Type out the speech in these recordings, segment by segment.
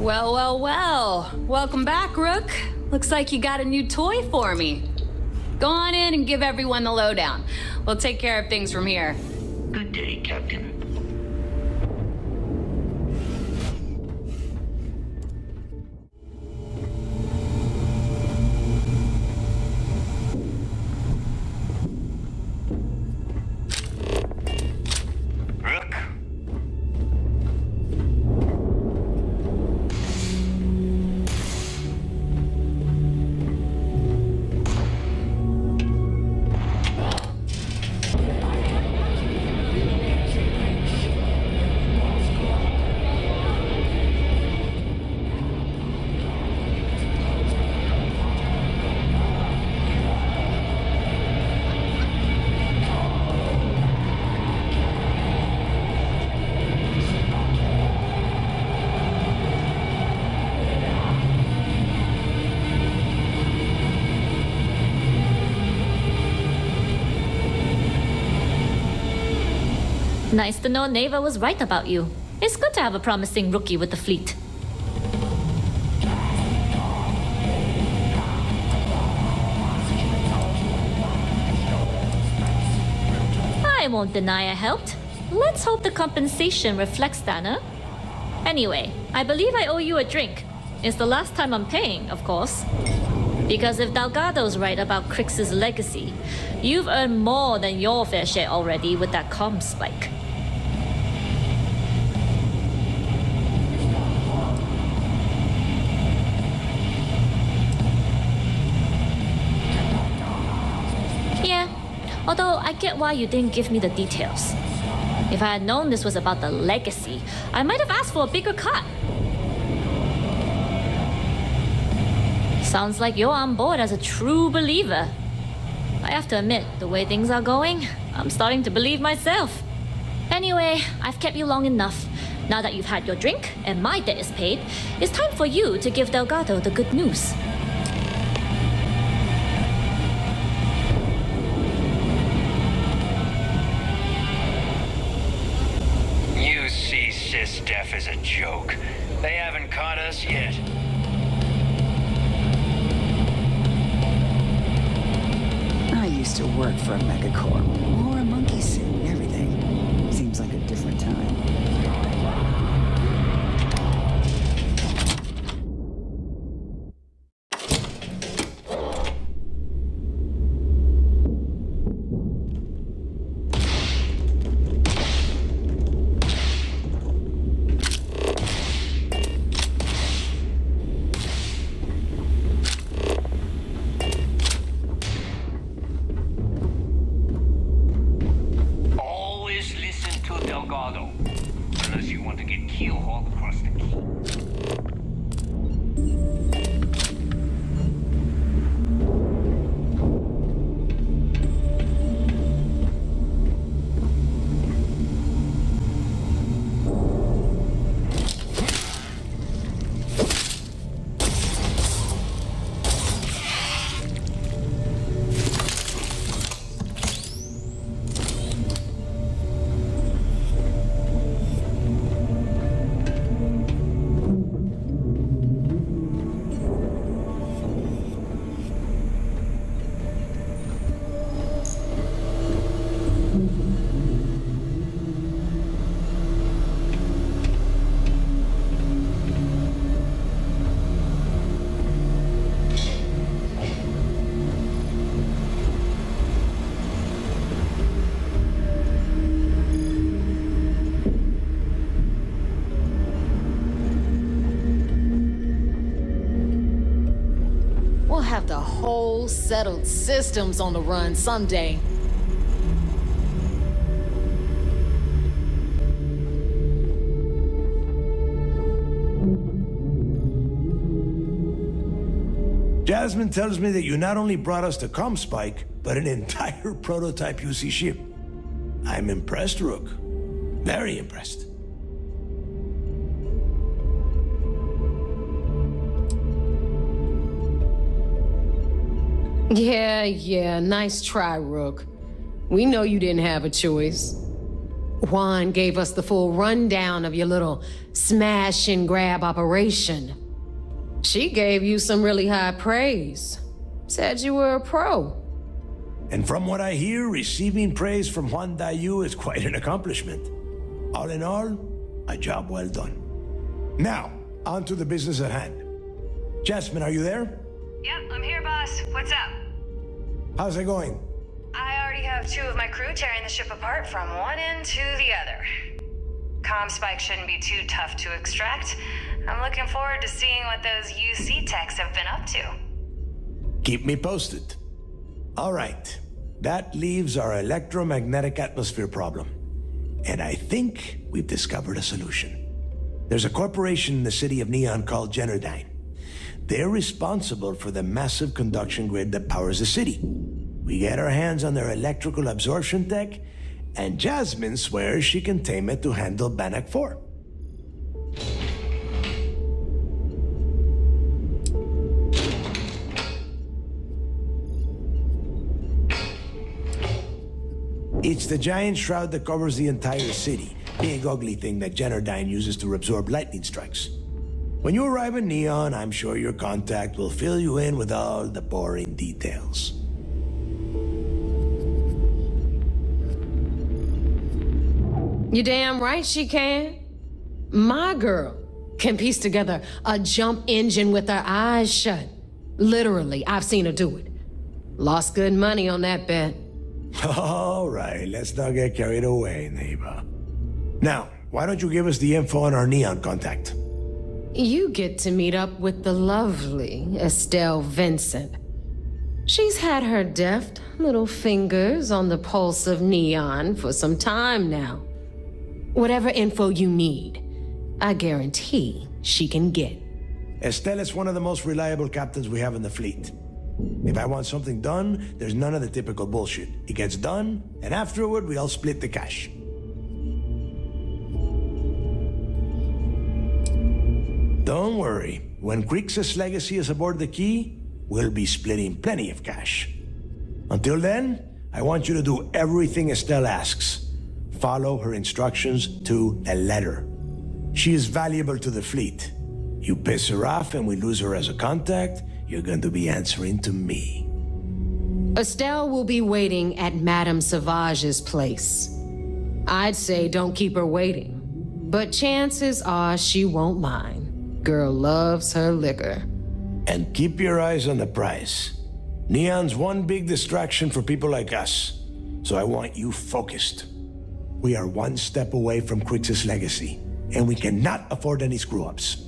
Well, well, well. Welcome back, Rook. Looks like you got a new toy for me. Go on in and give everyone the lowdown. We'll take care of things from here. Good day, Captain. Rook. Nice to know Neva was right about you. It's good to have a promising rookie with the fleet. I won't deny I helped. Let's hope the compensation reflects that, huh? Anyway, I believe I owe you a drink. It's the last time I'm paying, of course. Because if Delgado's right about Crix's legacy, you've earned more than your fair share already with that comm spike. Yeah, although I get why you didn't give me the details. If I had known this was about the legacy, I might have asked for a bigger cut. Sounds like you're on board as a true believer. I have to admit, the way things are going, I'm starting to believe myself. Anyway, I've kept you long enough. Now that you've had your drink and my debt is paid, it's time for you to give Delgado the good news. You see Sys-Def as a joke. They haven't caught us yet. I used to work for a megacorp. Wore a monkey suit and everything. Seems like a different time. Unless you want to get keelhauled across the key. Have the whole settled systems on the run someday. Jasmine tells me that you not only brought us the ComSpike, but an entire prototype UC ship. I'm impressed, Rook. Very impressed. Yeah, nice try, Rook. We know you didn't have a choice. Juan gave us the full rundown of your little smash and grab operation. She gave you some really high praise. Said you were a pro. And from what I hear, receiving praise from Juan Dayu is quite an accomplishment. All in all, a job well done. Now, on to the business at hand. Jasmine, are you there? Yep, I'm here, boss. What's up? How's it going? I already have 2 of my crew tearing the ship apart from one end to the other. Comm spike shouldn't be too tough to extract. I'm looking forward to seeing what those UC techs have been up to. Keep me posted. All right, that leaves our electromagnetic atmosphere problem. And I think we've discovered a solution. There's a corporation in the city of Neon called Generdyne. They're responsible for the massive conduction grid that powers the city. We get our hands on their electrical absorption tech, and Jasmine swears she can tame it to handle Bannock 4. It's the giant shroud that covers the entire city. Big ugly thing that Generdyne uses to absorb lightning strikes. When you arrive in Neon, I'm sure your contact will fill you in with all the boring details. You damn right she can. My girl can piece together a jump engine with her eyes shut. Literally, I've seen her do it. Lost good money on that bet. All right, let's not get carried away, neighbor. Now, why don't you give us the info on our Neon contact? You get to meet up with the lovely Estelle Vincent. She's had her deft little fingers on the pulse of Neon for some time now. Whatever info you need, I guarantee she can get. Estelle is one of the most reliable captains we have in the fleet. If I want something done, there's none of the typical bullshit. It gets done, and afterward, we all split the cash. Don't worry. When Crixus' legacy is aboard the Key, we'll be splitting plenty of cash. Until then, I want you to do everything Estelle asks. Follow her instructions to the letter. She is valuable to the fleet. You piss her off and we lose her as a contact, you're going to be answering to me. Estelle will be waiting at Madame Sauvage's place. I'd say don't keep her waiting, but chances are she won't mind. Girl loves her liquor. And keep your eyes on the prize. Neon's one big distraction for people like us, so I want you focused. We are one step away from Crixus' legacy, and we cannot afford any screw-ups.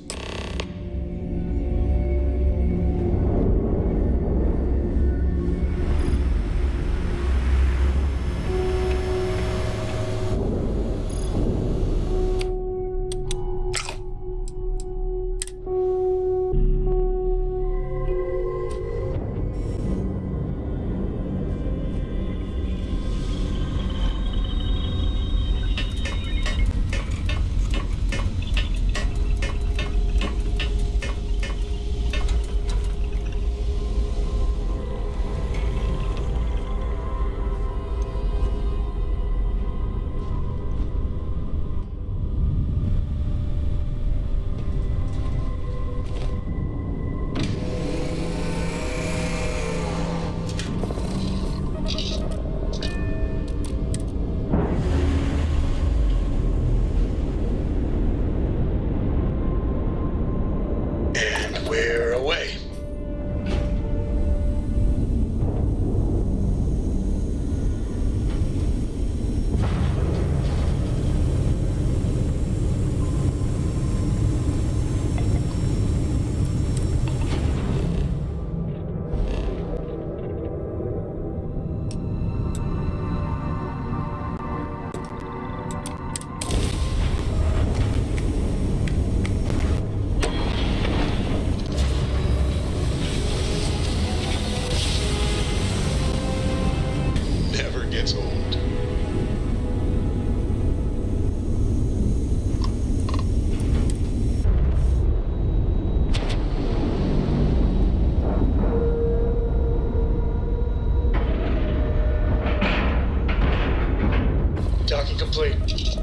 fleet.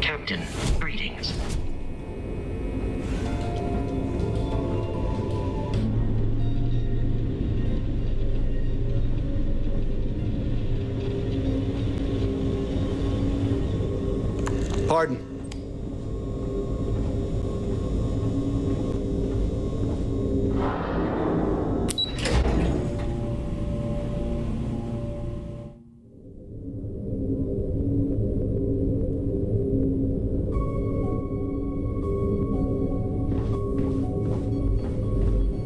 Captain, greetings. Pardon.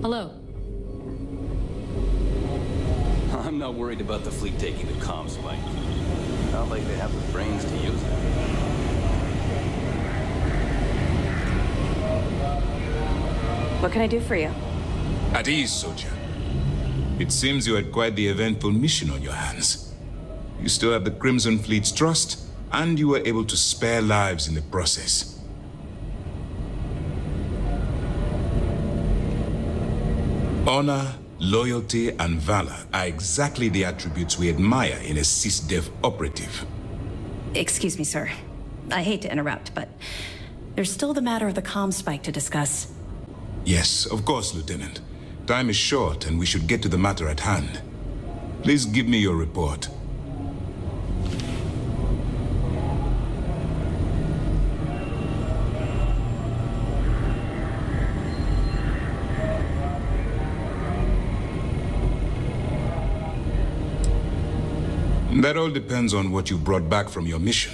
Hello. I'm not worried about the fleet taking the comms spike. Not like they have the brains to use it. What can I do for you? At ease, soldier. It seems you had quite the eventful mission on your hands. You still have the Crimson Fleet's trust, and you were able to spare lives in the process. Honor, loyalty, and valor are exactly the attributes we admire in a SysDef operative. Excuse me, sir. I hate to interrupt, but there's still the matter of the comm spike to discuss. Yes, of course, Lieutenant. Time is short, and we should get to the matter at hand. Please give me your report. That all depends on what you brought back from your mission.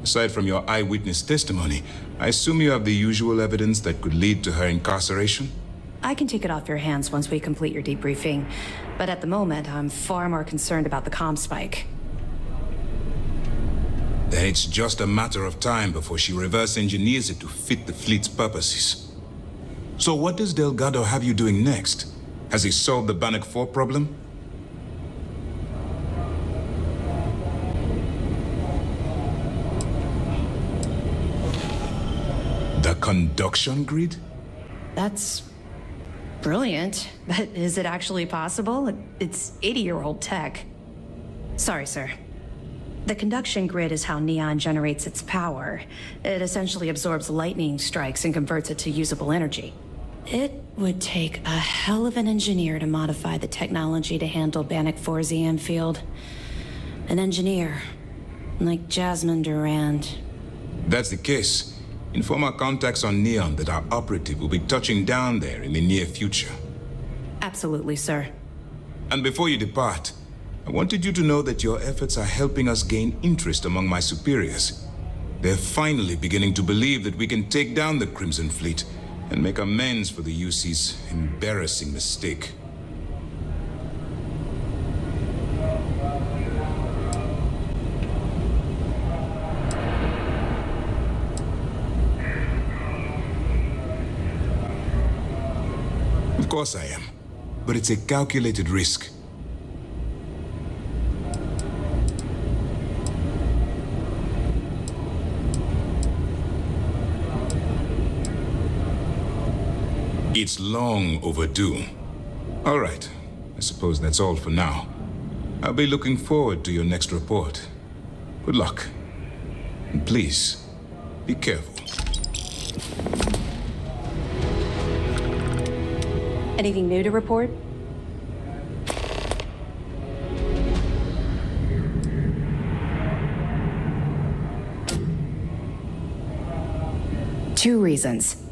Aside from your eyewitness testimony, I assume you have the usual evidence that could lead to her incarceration? I can take it off your hands once we complete your debriefing, but at the moment, I'm far more concerned about the comm spike. Then it's just a matter of time before she reverse engineers it to fit the fleet's purposes. So what does Delgado have you doing next? Has he solved the Bannock 4 problem? The conduction grid? That's brilliant, but is it actually possible? It's 80-year-old tech. Sorry, sir. The conduction grid is how Neon generates its power. It essentially absorbs lightning strikes and converts it to usable energy. It would take a hell of an engineer to modify the technology to handle Bannock 4's EM field. An engineer, like Jasmine Durand. That's the case. Inform our contacts on Neon that our operative will be touching down there in the near future. Absolutely, sir. And before you depart, I wanted you to know that your efforts are helping us gain interest among my superiors. They're finally beginning to believe that we can take down the Crimson Fleet and make amends for the UC's embarrassing mistake. Of course I am, but it's a calculated risk. It's long overdue. All right, I suppose that's all for now. I'll be looking forward to your next report. Good luck. And please, be careful. Anything new to report? Two reasons.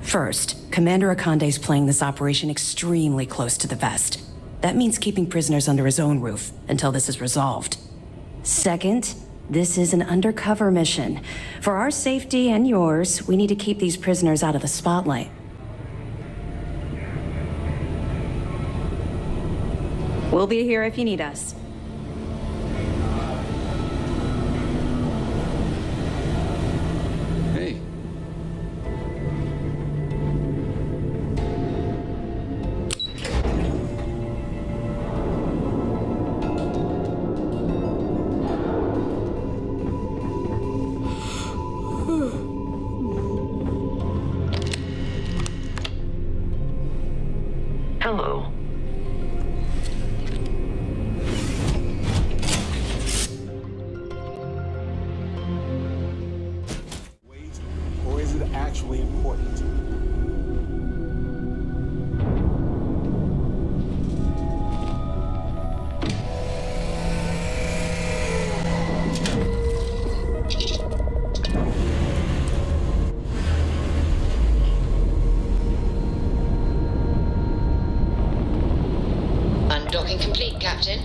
First, Commander Akande's playing this operation extremely close to the vest. That means keeping prisoners under his own roof until this is resolved. Second, this is an undercover mission. For our safety and yours, we need to keep these prisoners out of the spotlight. We'll be here if you need us. Hey. actually important. Undocking complete, Captain.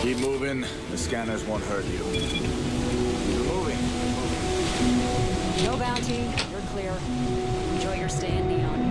Keep moving. The scanners won't hurt you. Keep moving. No bounty. You're clear. Enjoy your stay in Neon.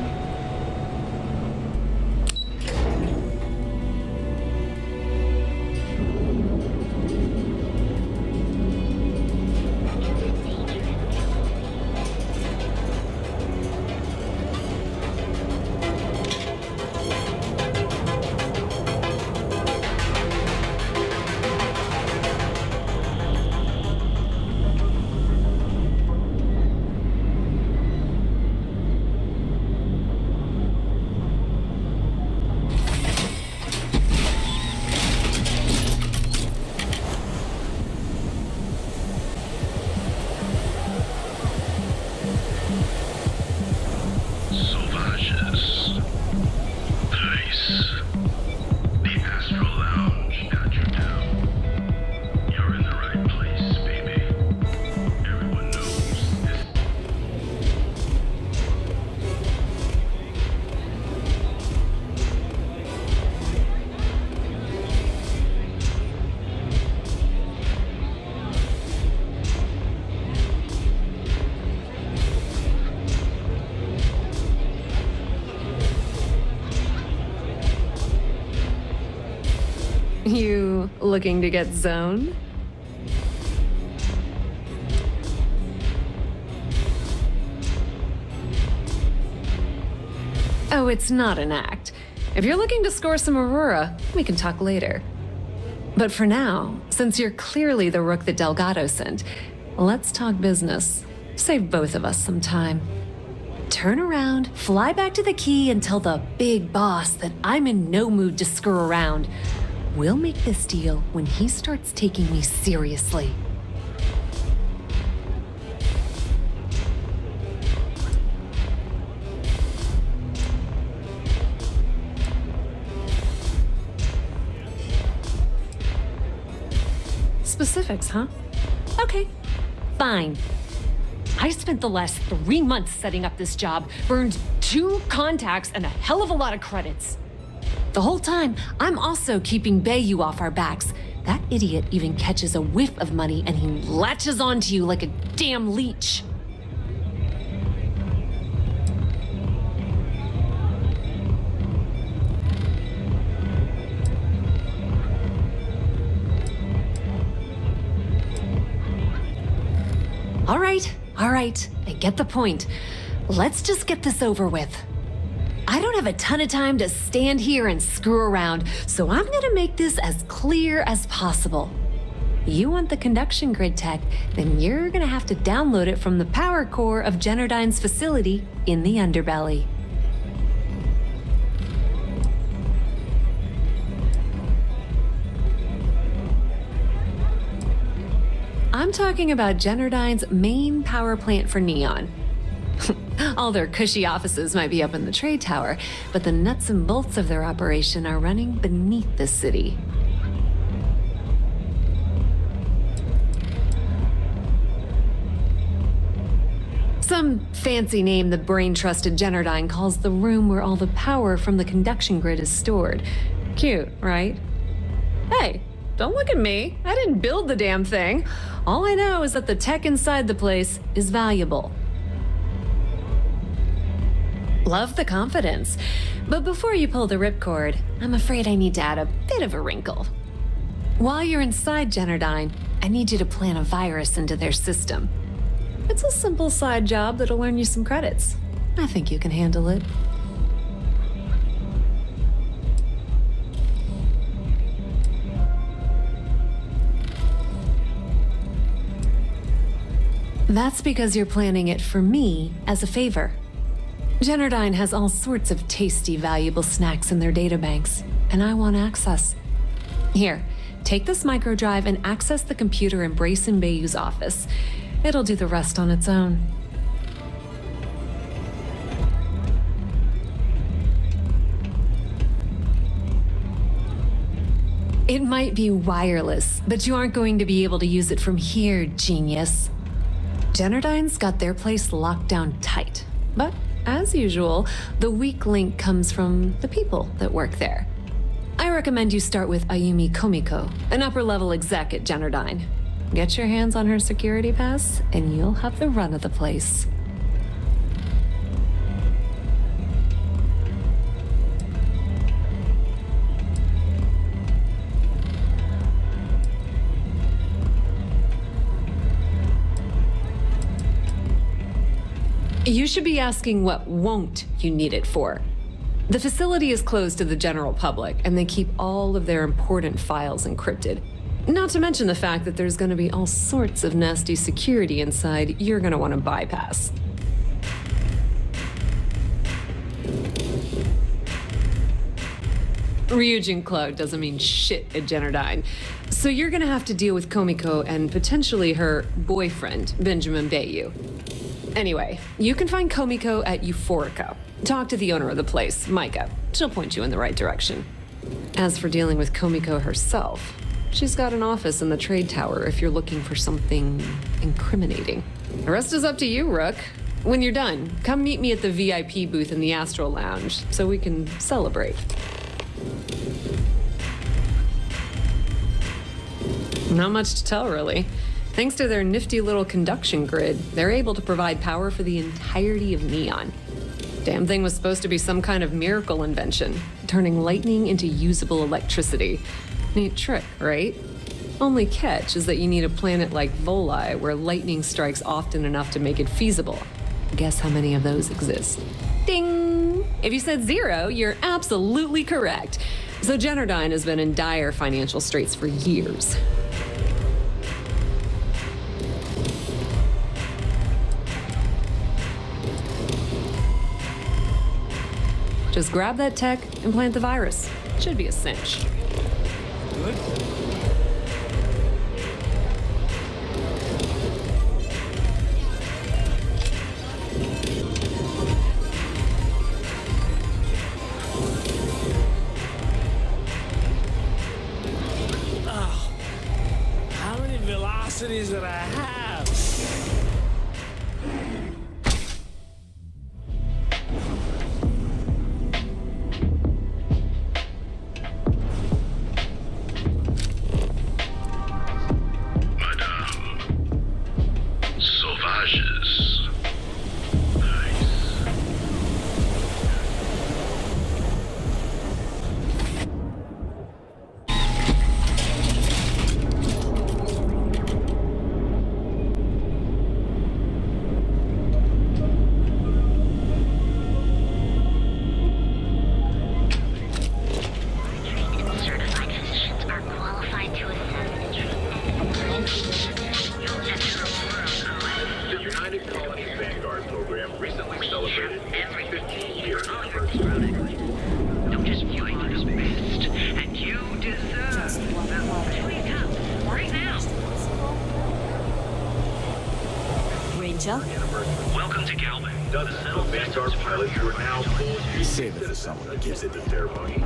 You looking to get zoned? Oh, it's not an act. If you're looking to score some Aurora, we can talk later. But for now, since you're clearly the rook that Delgado sent, let's talk business. Save both of us some time. Turn around, fly back to the key, and tell the big boss that I'm in no mood to screw around. We'll make this deal when he starts taking me seriously. Specifics, huh? Okay, fine. I spent the last 3 months setting up this job, burned 2 contacts and a hell of a lot of credits. The whole time, I'm also keeping Bayou off our backs. That idiot even catches a whiff of money and he latches onto you like a damn leech. All right, I get the point. Let's just get this over with. I don't have a ton of time to stand here and screw around, so I'm gonna make this as clear as possible. You want the conduction grid tech, then you're gonna have to download it from the power core of Generdyne's facility in the underbelly. I'm talking about Generdyne's main power plant for Neon. All their cushy offices might be up in the trade tower, but the nuts and bolts of their operation are running beneath the city. Some fancy name the brain-trusted Generdyne calls the room where all the power from the conduction grid is stored. Cute, right? Hey, don't look at me. I didn't build the damn thing. All I know is that the tech inside the place is valuable. Love the confidence. But before you pull the ripcord, I'm afraid I need to add a bit of a wrinkle. While you're inside Generdyne, I need you to plant a virus into their system. It's a simple side job that'll earn you some credits. I think you can handle it. That's because you're planning it for me as a favor. Generdyne has all sorts of tasty, valuable snacks in their databanks, and I want access. Here, take this microdrive and access the computer in Brayson Bayou's office. It'll do the rest on its own. It might be wireless, but you aren't going to be able to use it from here, genius. Generdyne's got their place locked down tight. But, as usual, the weak link comes from the people that work there. I recommend you start with Ayumi Komiko, an upper-level exec at Generdyne. Get your hands on her security pass, and you'll have the run of the place. You should be asking what won't you need it for. The facility is closed to the general public, and they keep all of their important files encrypted. Not to mention the fact that there's going to be all sorts of nasty security inside you're going to want to bypass. Ryujin Cloud doesn't mean shit at Generdyne, so you're going to have to deal with Komiko and potentially her boyfriend, Benjamin Bayou. Anyway, you can find Komiko at Euphorica. Talk to the owner of the place, Micah. She'll point you in the right direction. As for dealing with Komiko herself, she's got an office in the trade tower if you're looking for something incriminating. The rest is up to you, Rook. When you're done, come meet me at the VIP booth in the Astral Lounge so we can celebrate. Not much to tell, really. Thanks to their nifty little conduction grid, they're able to provide power for the entirety of Neon. Damn thing was supposed to be some kind of miracle invention, turning lightning into usable electricity. Neat trick, right? Only catch is that you need a planet like Voli where lightning strikes often enough to make it feasible. Guess how many of those exist? Ding! If you said 0, you're absolutely correct. So Generdyne has been in dire financial straits for years. Just grab that tech and plant the virus. Should be a cinch. Good. Oh, how many velocities did I have? Welcome to Galvin. The Vanguard pilots were now full. Save it for someone who gives it the ceremony.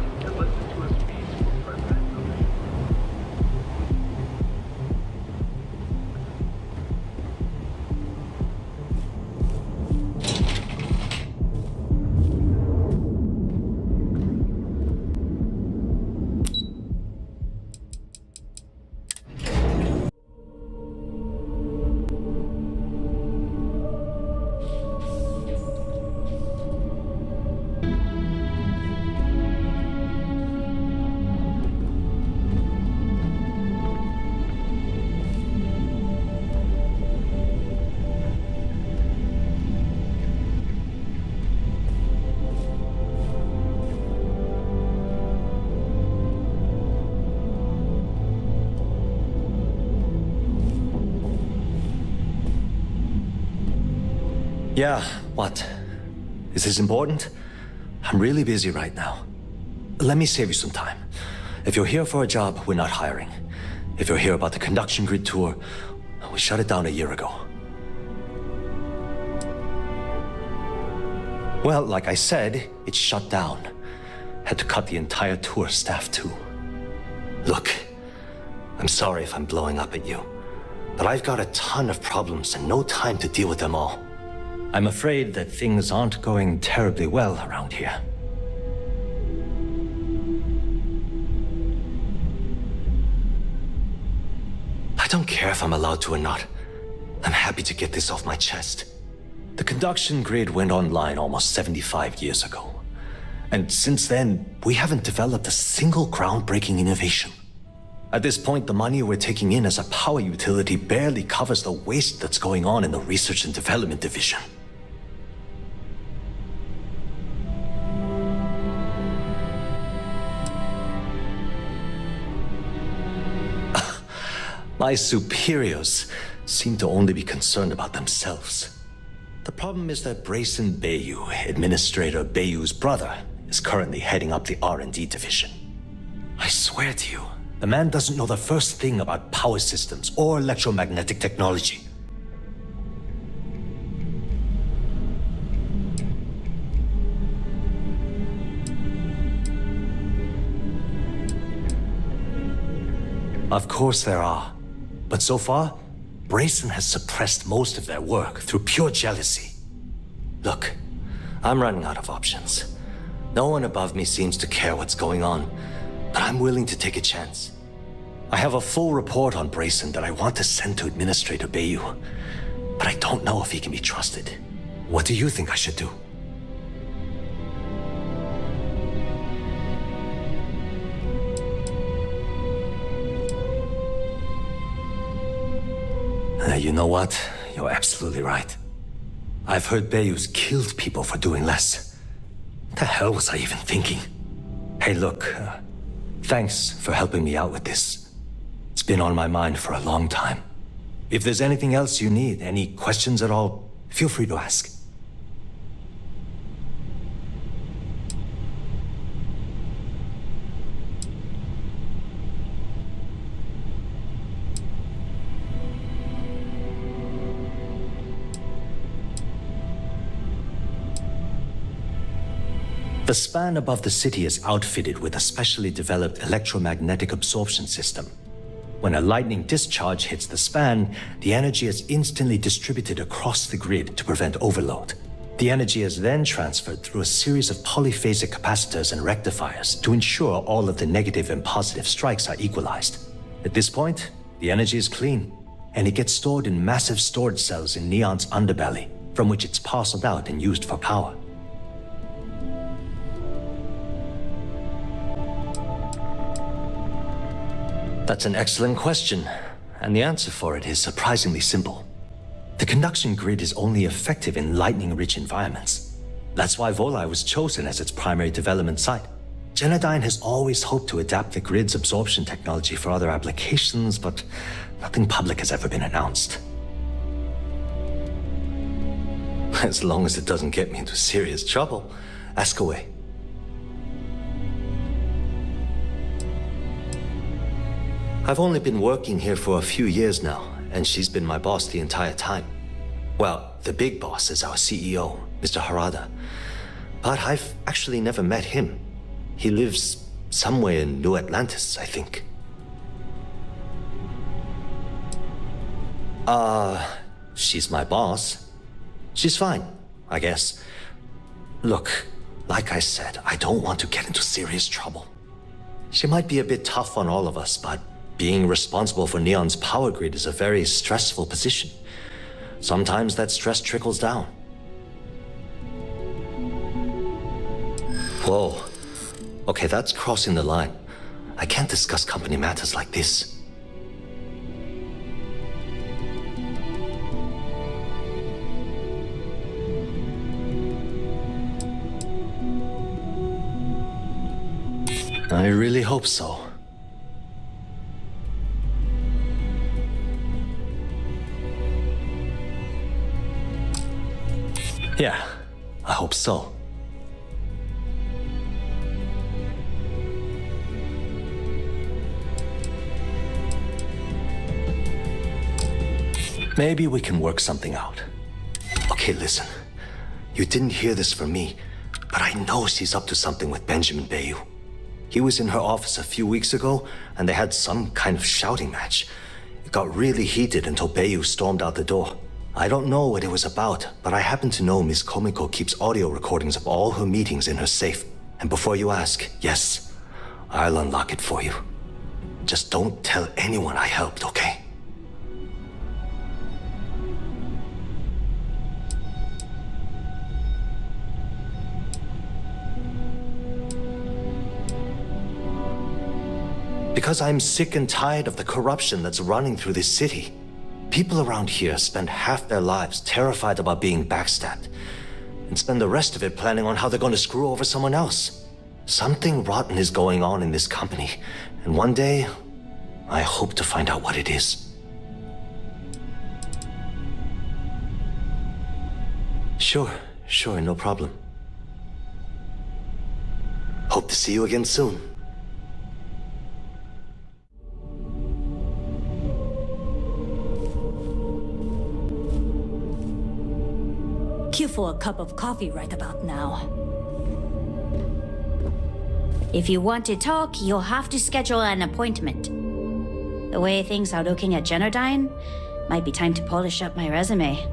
Yeah, what? Is this important? I'm really busy right now. Let me save you some time. If you're here for a job, we're not hiring. If you're here about the conduction grid tour, we shut it down a year ago. Well, like I said, it's shut down. Had to cut the entire tour staff too. Look, I'm sorry if I'm blowing up at you, but I've got a ton of problems and no time to deal with them all. I'm afraid that things aren't going terribly well around here. I don't care if I'm allowed to or not. I'm happy to get this off my chest. The conduction grid went online almost 75 years ago. And since then, we haven't developed a single groundbreaking innovation. At this point, the money we're taking in as a power utility barely covers the waste that's going on in the research and development division. My superiors seem to only be concerned about themselves. The problem is that Brayson Bayou, Administrator Bayou's brother, is currently heading up the R&D division. I swear to you, the man doesn't know the first thing about power systems or electromagnetic technology. Of course there are. But so far, Brayson has suppressed most of their work through pure jealousy. Look, I'm running out of options. No one above me seems to care what's going on, but I'm willing to take a chance. I have a full report on Brayson that I want to send to Administrator Bayou, but I don't know if he can be trusted. What do you think I should do? You know what? You're absolutely right. I've heard Bayou's killed people for doing less. What the hell was I even thinking? Hey, look, thanks for helping me out with this. It's been on my mind for a long time. If there's anything else you need, any questions at all, feel free to ask. The span above the city is outfitted with a specially developed electromagnetic absorption system. When a lightning discharge hits the span, the energy is instantly distributed across the grid to prevent overload. The energy is then transferred through a series of polyphasic capacitors and rectifiers to ensure all of the negative and positive strikes are equalized. At this point, the energy is clean, and it gets stored in massive storage cells in Neon's underbelly, from which it's parceled out and used for power. That's an excellent question, and the answer for it is surprisingly simple. The conduction grid is only effective in lightning-rich environments. That's why Volai was chosen as its primary development site. Genodyne has always hoped to adapt the grid's absorption technology for other applications, but nothing public has ever been announced. As long as it doesn't get me into serious trouble, ask away. I've only been working here for a few years now, and she's been my boss the entire time. Well, the big boss is our CEO, Mr. Harada. But I've actually never met him. He lives somewhere in New Atlantis, I think. She's my boss. She's fine, I guess. Look, like I said, I don't want to get into serious trouble. She might be a bit tough on all of us, but being responsible for Neon's power grid is a very stressful position. Sometimes that stress trickles down. Whoa. Okay, that's crossing the line. I can't discuss company matters like this. I really hope so. Yeah, I hope so. Maybe we can work something out. Okay, listen. You didn't hear this from me, but I know she's up to something with Benjamin Bayou. He was in her office a few weeks ago, and they had some kind of shouting match. It got really heated until Bayou stormed out the door. I don't know what it was about, but I happen to know Miss Komiko keeps audio recordings of all her meetings in her safe. And before you ask, yes, I'll unlock it for you. Just don't tell anyone I helped, okay? Because I'm sick and tired of the corruption that's running through this city. People around here spend half their lives terrified about being backstabbed, and spend the rest of it planning on how they're going to screw over someone else. Something rotten is going on in this company, and one day, I hope to find out what it is. Sure, no problem. Hope to see you again soon. Queue for a cup of coffee right about now. If you want to talk, you'll have to schedule an appointment. The way things are looking at Genodyne, might be time to polish up my resume.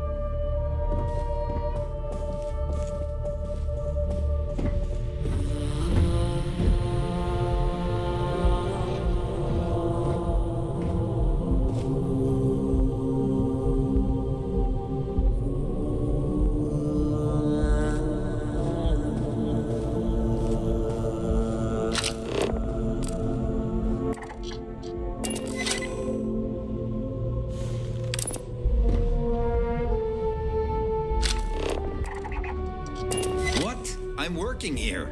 I'm working here.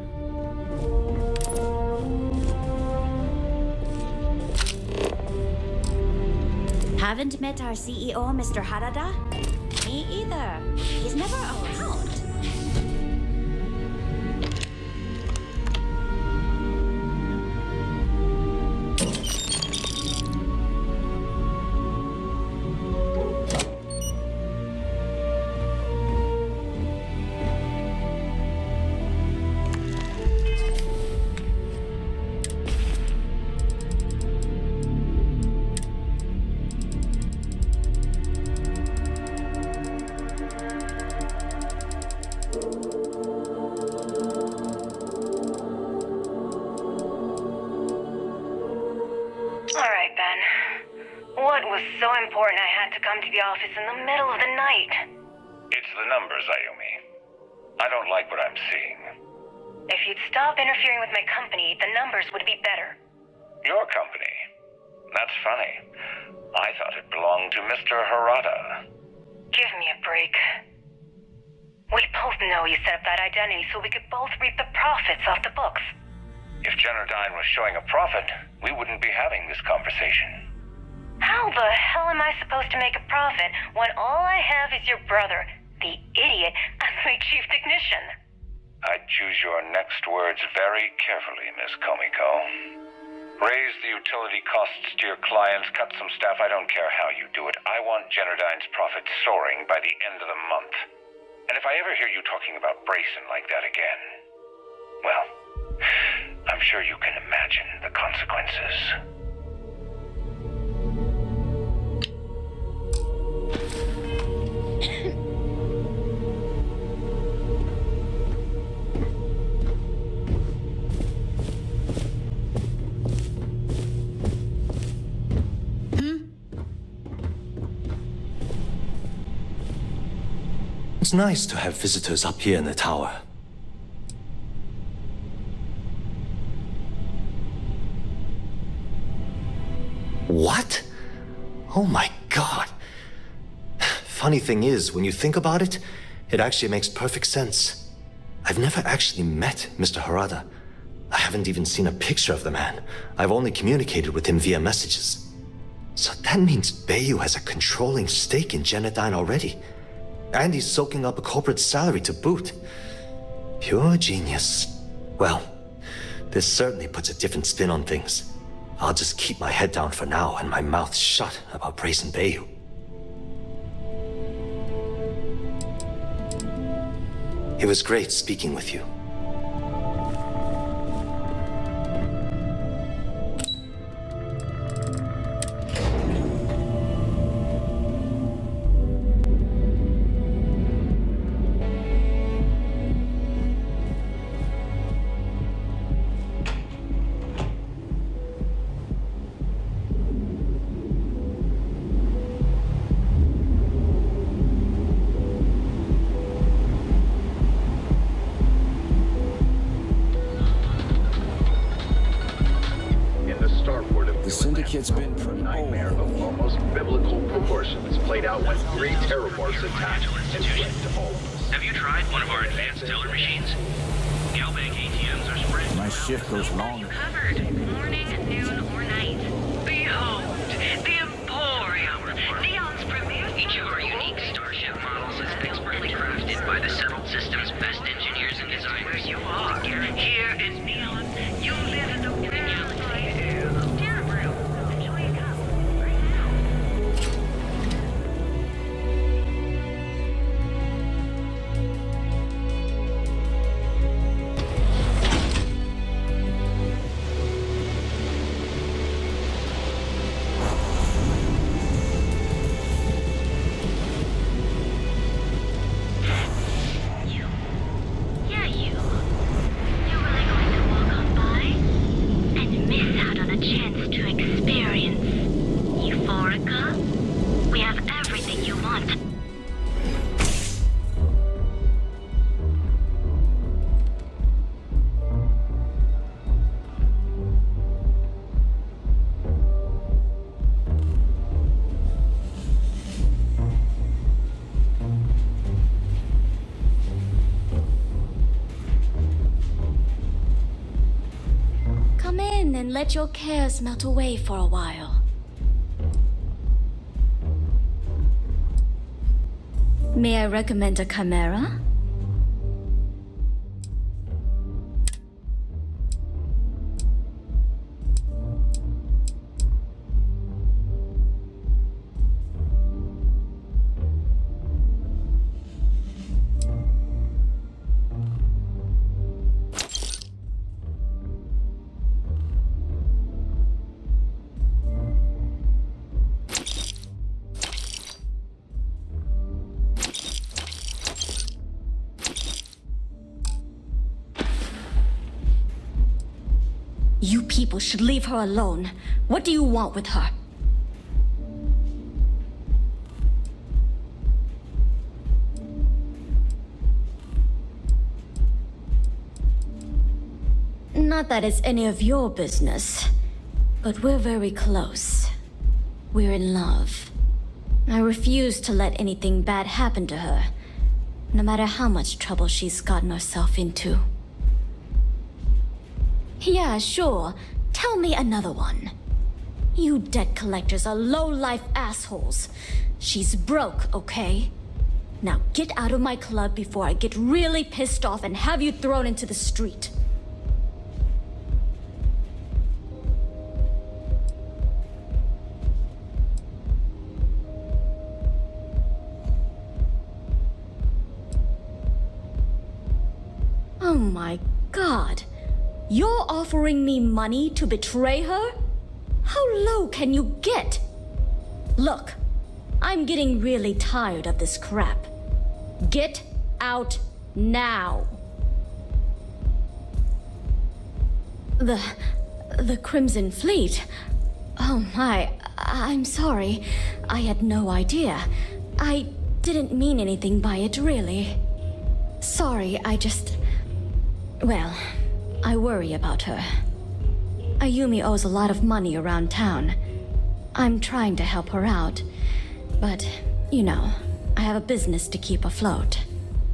Haven't met our CEO, Mr. Harada? Me either. He's never around. What was so important I had to come to the office in the middle of the night? It's the numbers, Ayumi. I don't like what I'm seeing. If you'd stop interfering with my company, the numbers would be better. Your company? That's funny. I thought it belonged to Mr. Harada. Give me a break. We both know you set up that identity so we could both reap the profits off the books. If Genodyne was showing a profit, we wouldn't be having this conversation. How the hell am I supposed to make a profit when all I have is your brother, the idiot, as my chief technician? I'd choose your next words very carefully, Miss Komiko. Raise the utility costs to your clients, cut some staff, I don't care how you do it. I want Genodyne's profit soaring by the end of the month. And if I ever hear you talking about Brayson like that again, well, I'm sure you can imagine the consequences. It's nice to have visitors up here in the tower. What? Oh my god. Funny thing is, when you think about it, it actually makes perfect sense. I've never actually met Mr. Harada. I haven't even seen a picture of the man. I've only communicated with him via messages. So that means Bayou has a controlling stake in Genodyne already. And he's soaking up a corporate salary to boot. Pure genius. Well, this certainly puts a different spin on things. I'll just keep my head down for now and my mouth shut about Brazen Bayou. It was great speaking with you. It's been a nightmare of almost biblical proportions played out when 3 Terrormorphs attacked and flipped all of us. Have you tried one of our advanced teller machines? Galbank ATMs are spread. My shift goes long. Covered. Morning, noon, or night. Behold, the Emporium. Neon's premier. Each of our unique Starship models is expertly crafted by the settled system's best engineers and designers. You are. Here in Neon, you live in the galaxy of Terrormorph. And let your cares melt away for a while. May I recommend a chimera? You people should leave her alone. What do you want with her? Not that it's any of your business, but we're very close. We're in love. I refuse to let anything bad happen to her, no matter how much trouble she's gotten herself into. Yeah, sure. Tell me another one. You debt collectors are low-life assholes. She's broke, okay? Now get out of my club before I get really pissed off and have you thrown into the street. Oh my God. You're offering me money to betray her? How low can you get? Look, I'm getting really tired of this crap. Get out now. The Crimson Fleet? Oh my, I'm sorry. I had no idea. I didn't mean anything by it, really. Sorry, well, I worry about her. Ayumi owes a lot of money around town. I'm trying to help her out, but, you know, I have a business to keep afloat.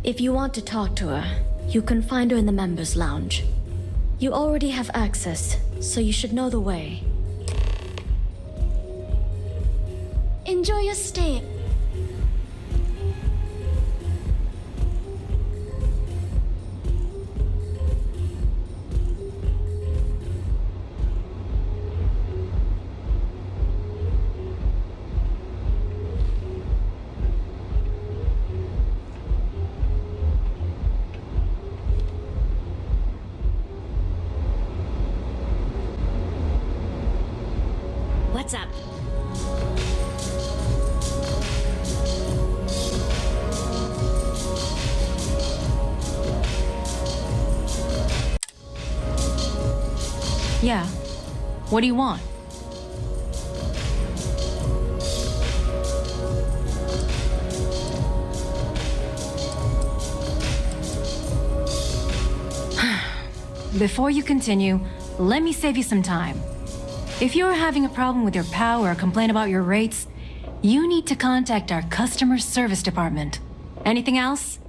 If you want to talk to her, you can find her in the members' lounge. You already have access, so you should know the way. Enjoy your stay. What's up? Yeah. What do you want? Before you continue, let me save you some time. If you're having a problem with your power or complain about your rates, you need to contact our customer service department. Anything else?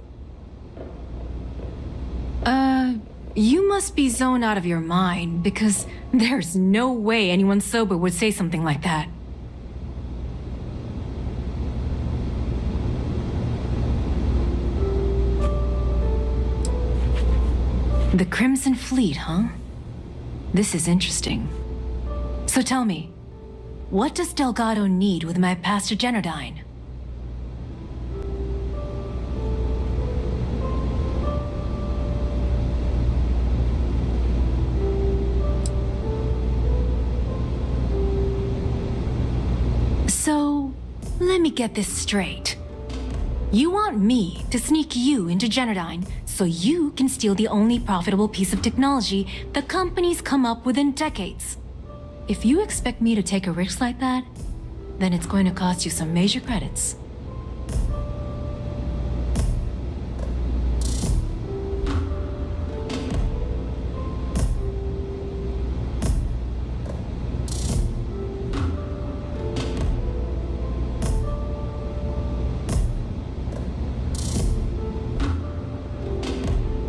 You must be zoned out of your mind, because there's no way anyone sober would say something like that. The Crimson Fleet, huh? This is interesting. So tell me, what does Delgado need with my Pastor Generdyne? So, let me get this straight. You want me to sneak you into Generdyne so you can steal the only profitable piece of technology the company's come up with in decades. If you expect me to take a risk like that, then it's going to cost you some major credits.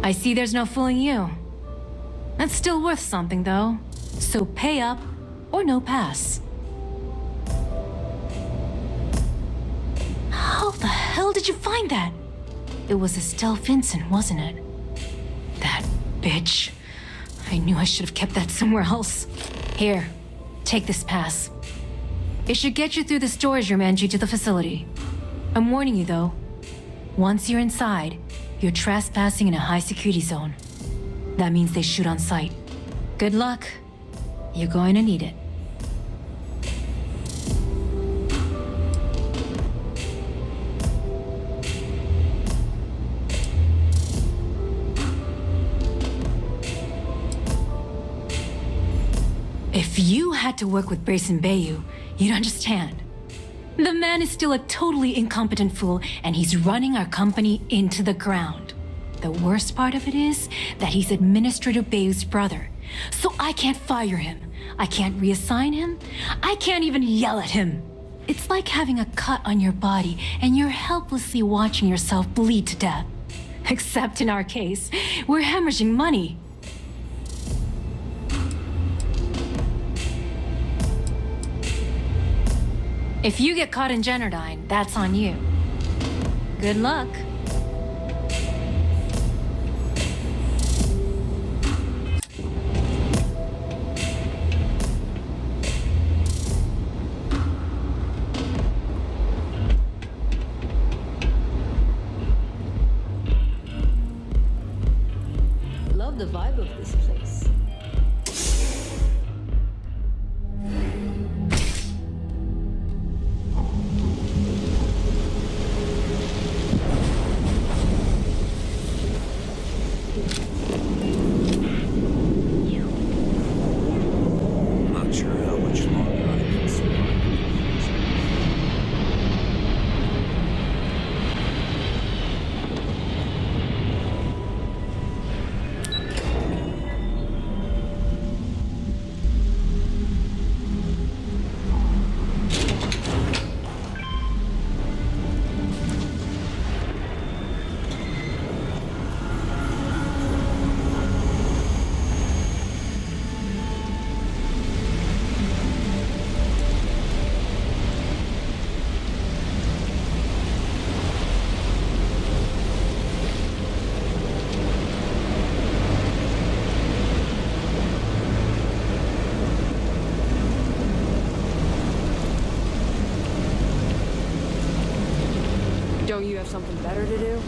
I see there's no fooling you. That's still worth something, though. So pay up, or no pass. How the hell did you find that? It was Estelle Vincent, wasn't it? That bitch. I knew I should have kept that somewhere else. Here, take this pass. It should get you through the storage room entry to the facility. I'm warning you, though. Once you're inside, you're trespassing in a high-security zone. That means they shoot on sight. Good luck. You're going to need it. If you had to work with Brayson Bayou, you'd understand. The man is still a totally incompetent fool, and he's running our company into the ground. The worst part of it is that he's Administrator Bayou's brother, so I can't fire him. I can't reassign him. I can't even yell at him. It's like having a cut on your body and you're helplessly watching yourself bleed to death. Except in our case, we're hemorrhaging money. If you get caught in Generdyne, that's on you. Good luck. Love the vibe of this place. Don't you have something better to do?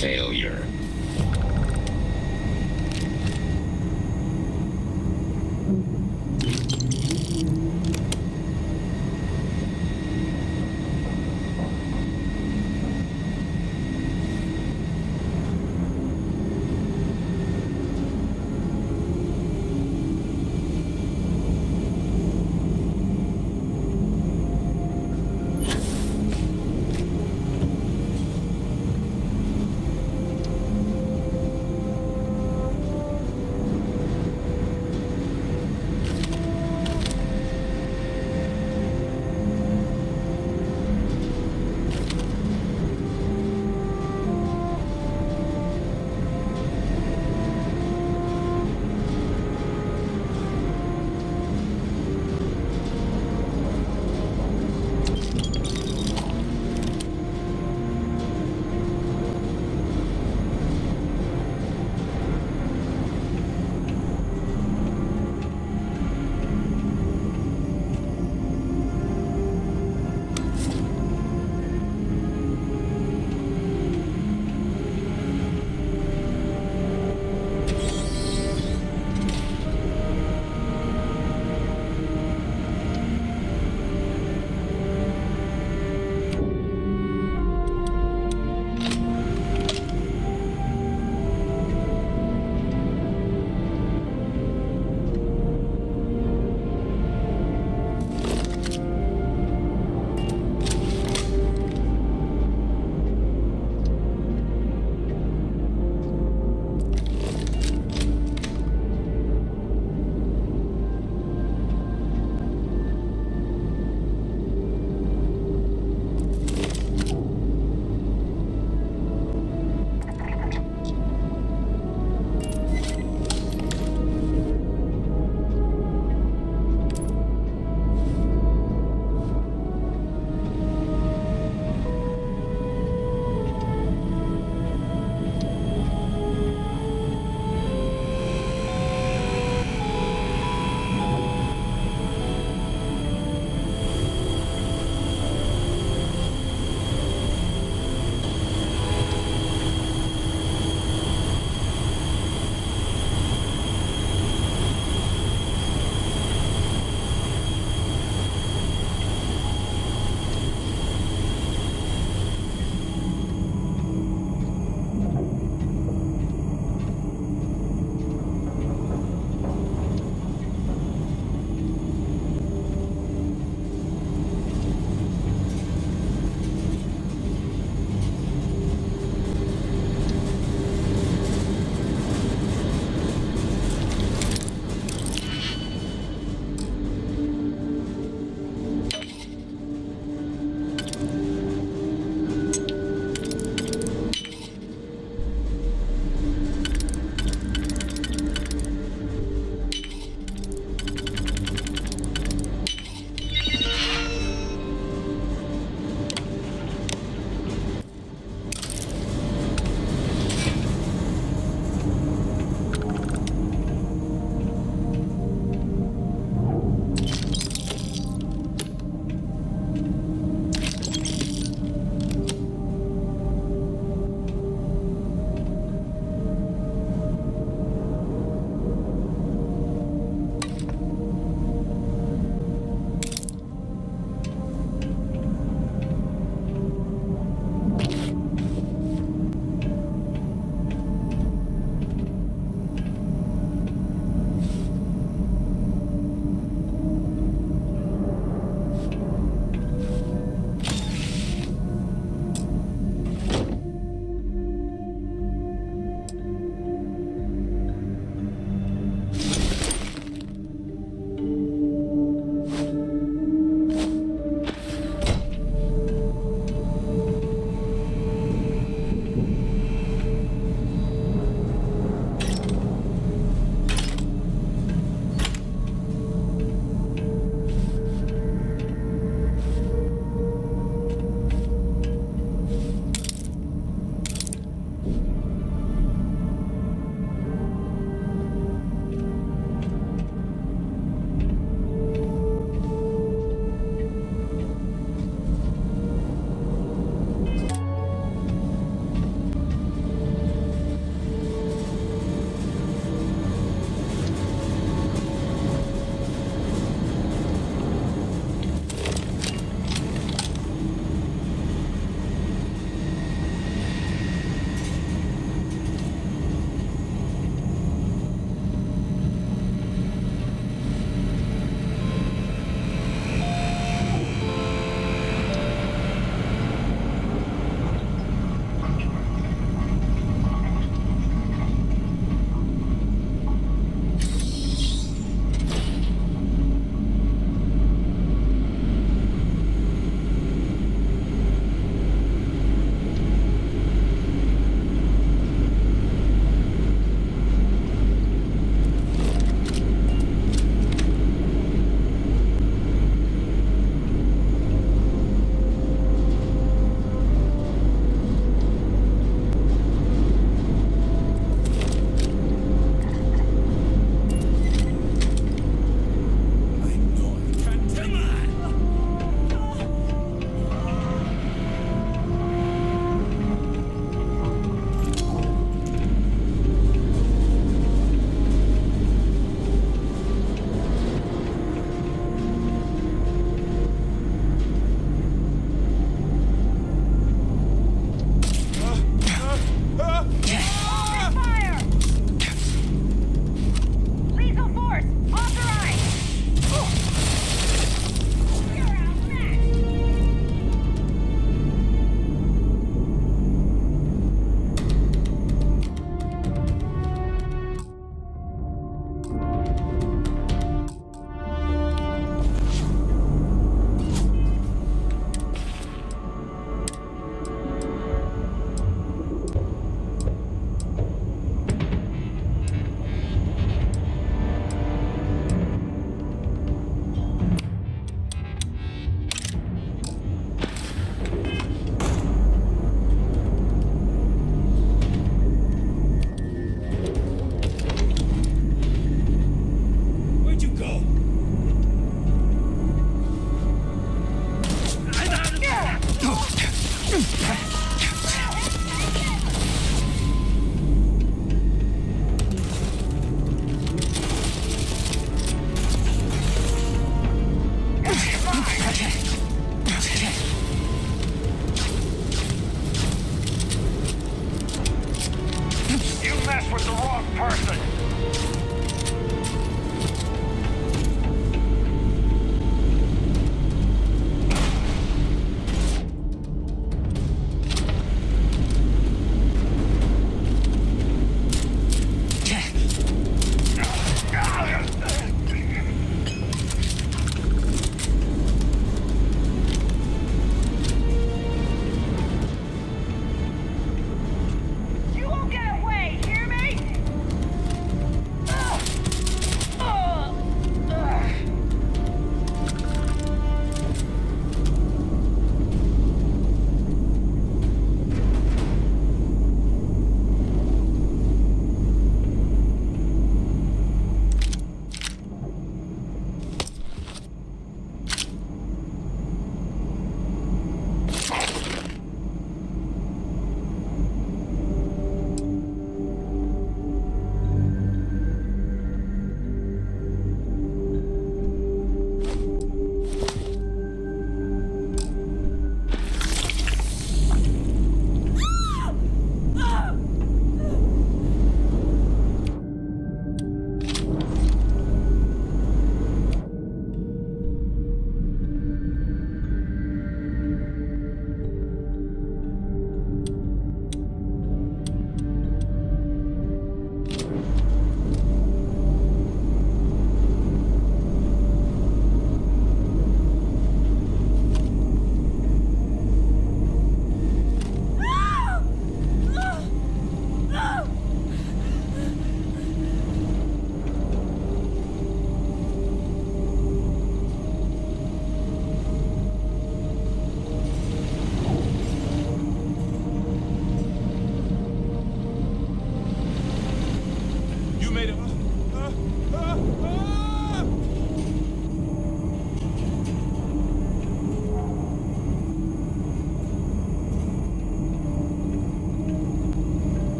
failure.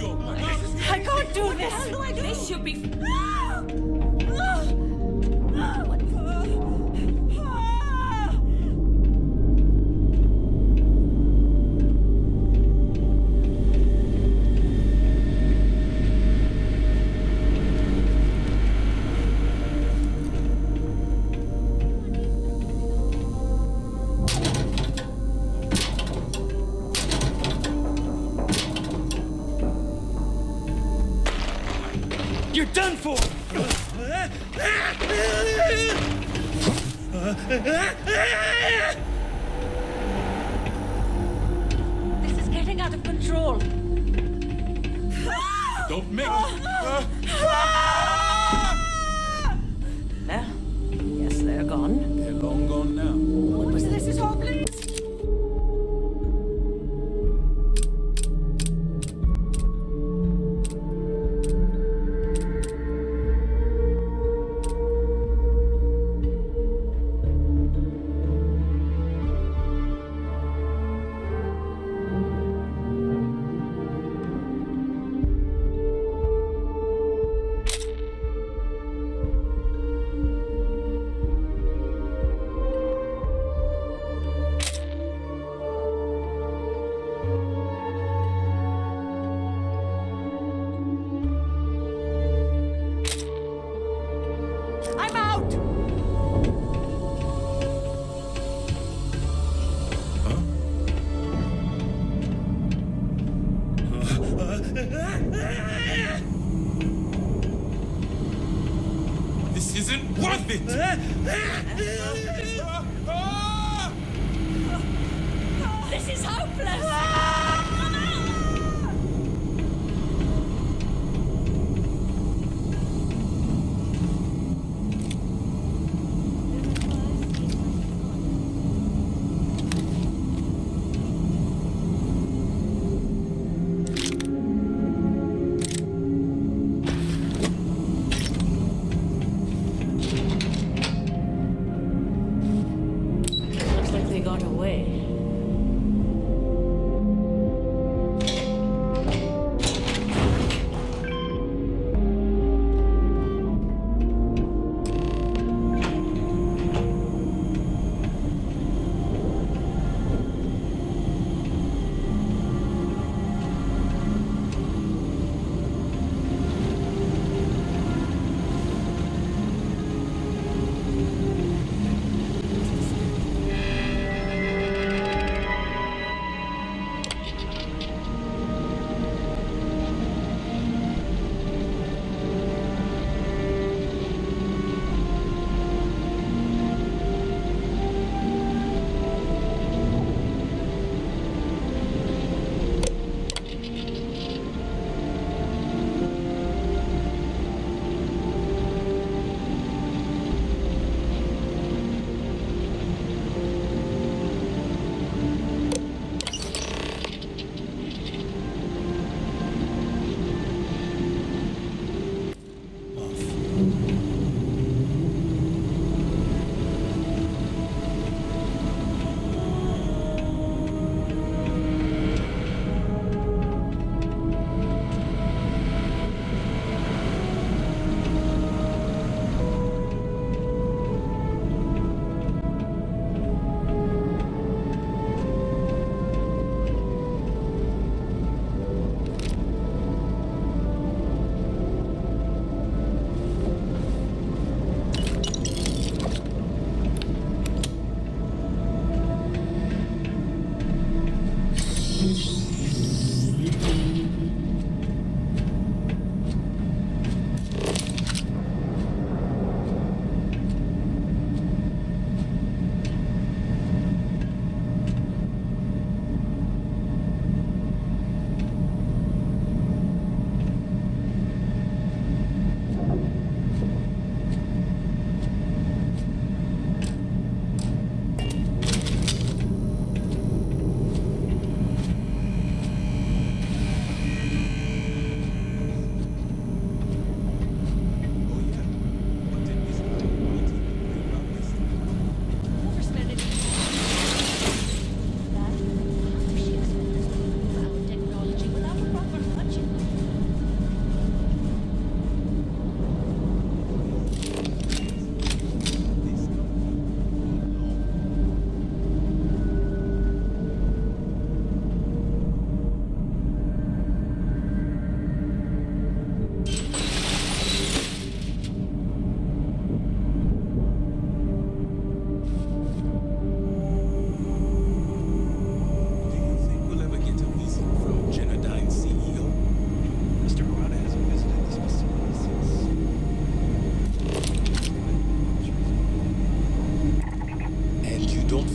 I can't do this! This should be... You're done for! This is getting out of control. Don't make There. Yes, they're gone. They're long gone now. What was this? Is hopeless. I'm out! This isn't worth it! This is hopeless! Looks like they got away.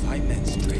5 men straight.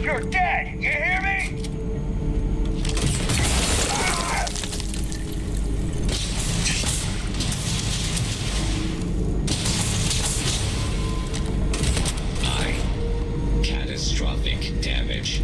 You're dead! You hear me? Catastrophic damage.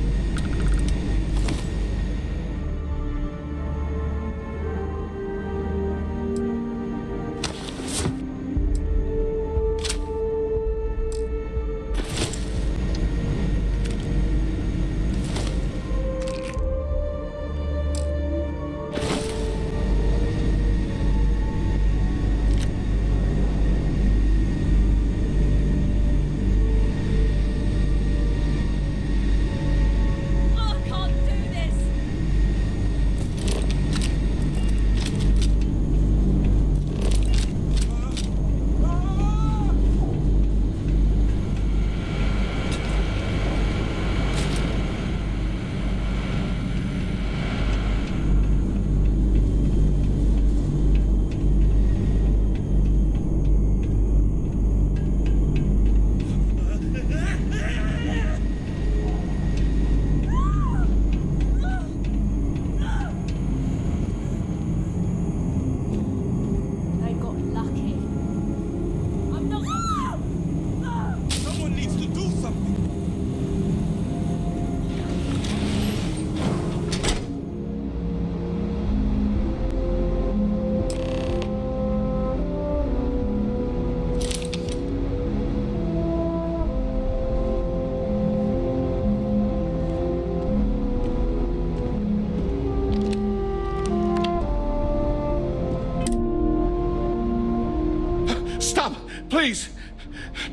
Please,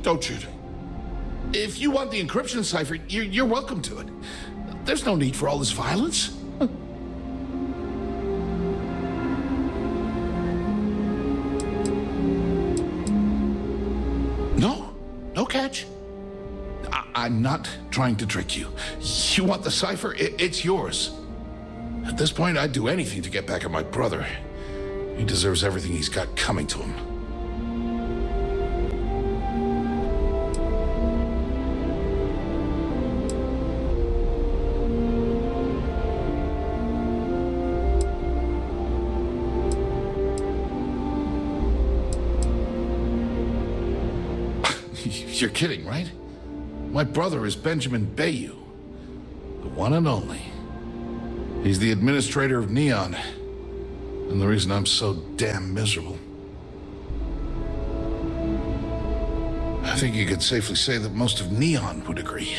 don't shoot. If you want the encryption cipher, you're welcome to it. There's no need for all this violence. No catch. I'm not trying to trick you. You want the cipher? It's yours. At this point, I'd do anything to get back at my brother. He deserves everything he's got coming to him. You're kidding, right? My brother is Benjamin Bayou, the one and only. He's the administrator of Neon, and the reason I'm so damn miserable. I think you could safely say that most of Neon would agree.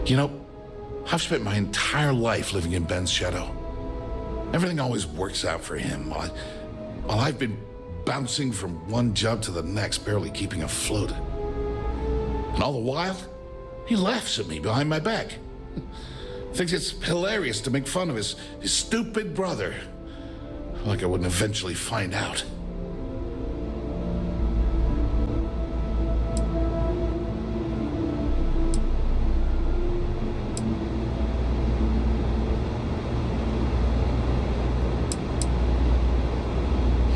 You know, I've spent my entire life living in Ben's shadow. Everything always works out for him, while I've been bouncing from one job to the next, barely keeping afloat. And all the while, he laughs at me behind my back. Thinks it's hilarious to make fun of his stupid brother. Like I wouldn't eventually find out.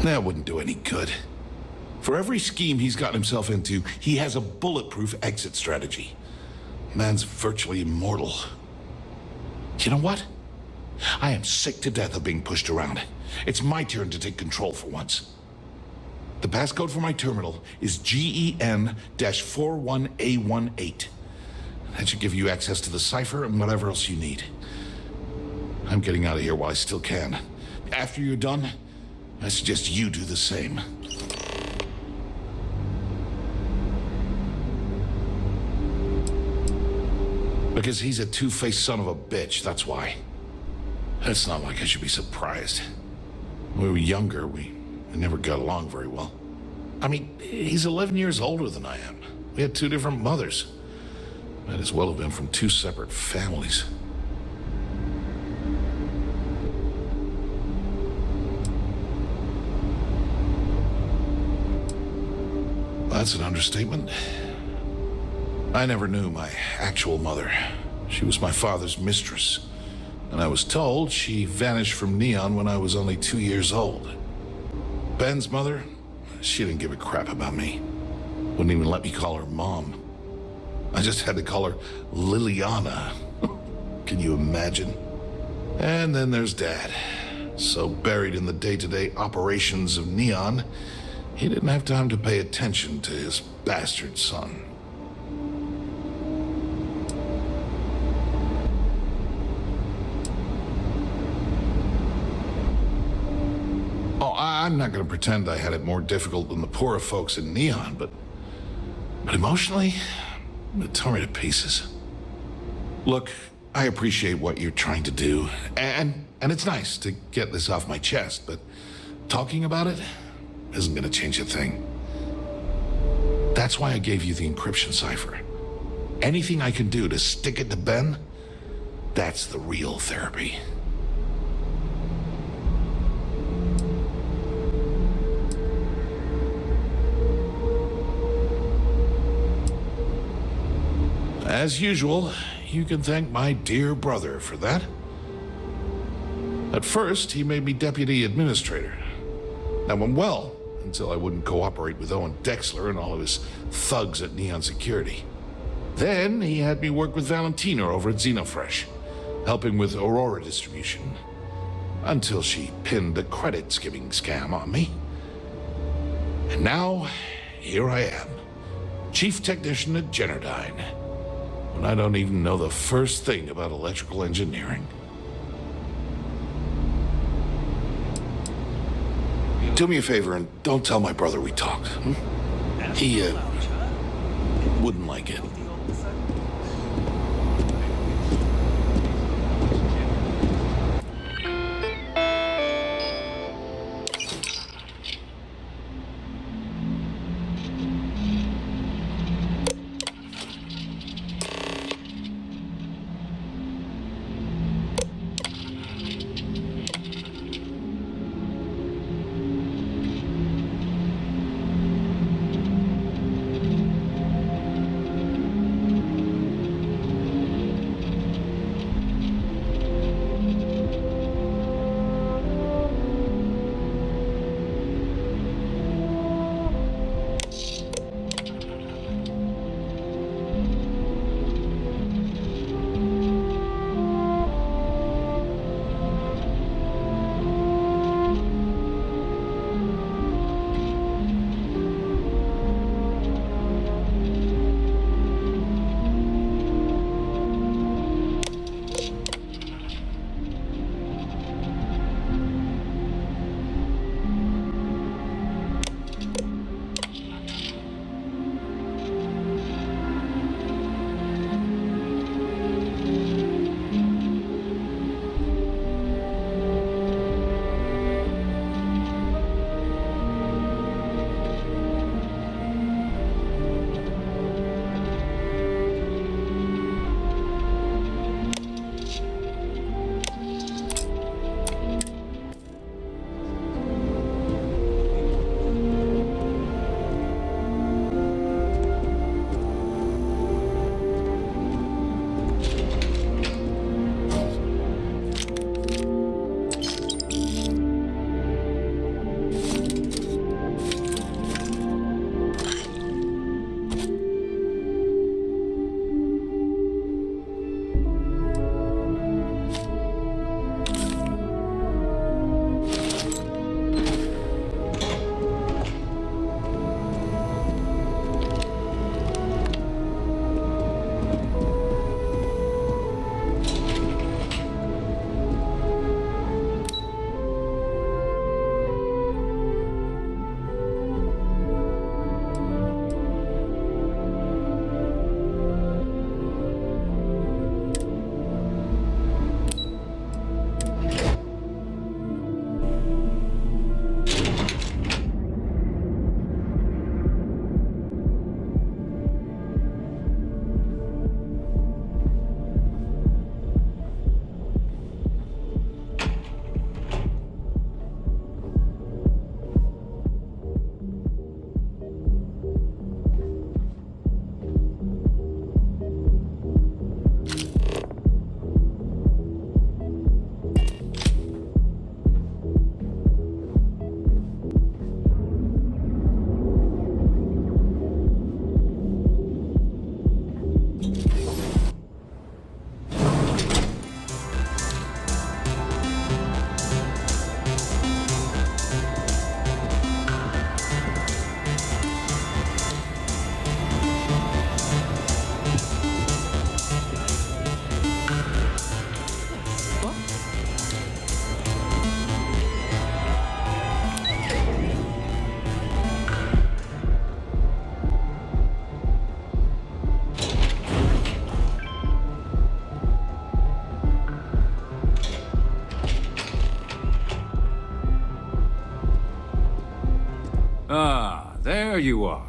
That wouldn't do any good. For every scheme he's gotten himself into, he has a bulletproof exit strategy. Man's virtually immortal. You know what? I am sick to death of being pushed around. It's my turn to take control for once. The passcode for my terminal is GEN-41A18. That should give you access to the cipher and whatever else you need. I'm getting out of here while I still can. After you're done, I suggest you do the same. Because he's a two-faced son of a bitch, that's why. It's not like I should be surprised. When we were younger, we never got along very well. I mean, he's 11 years older than I am. We had 2 different mothers. Might as well have been from 2 separate families. That's an understatement. I never knew my actual mother. She was my father's mistress. And I was told she vanished from Neon when I was only 2 years old. Ben's mother, she didn't give a crap about me. Wouldn't even let me call her Mom. I just had to call her Liliana. Can you imagine? And then there's Dad. So buried in the day-to-day operations of Neon, he didn't have time to pay attention to his bastard son. Oh, I'm not going to pretend I had it more difficult than the poorer folks in Neon, but emotionally, it tore me to pieces. Look, I appreciate what you're trying to do, and it's nice to get this off my chest, but talking about it isn't going to change a thing. That's why I gave you the encryption cipher. Anything I can do to stick it to Ben, that's the real therapy. As usual, you can thank my dear brother for that. At first, he made me deputy administrator. That went well, until I wouldn't cooperate with Owen Dexler and all of his thugs at Neon Security. Then he had me work with Valentina over at Xenofresh, helping with Aurora distribution, until she pinned a credit skimming scam on me. And now, here I am, chief technician at Generdyne, when I don't even know the first thing about electrical engineering. Do me a favor and don't tell my brother we talked. He, wouldn't like it. Ah, there you are.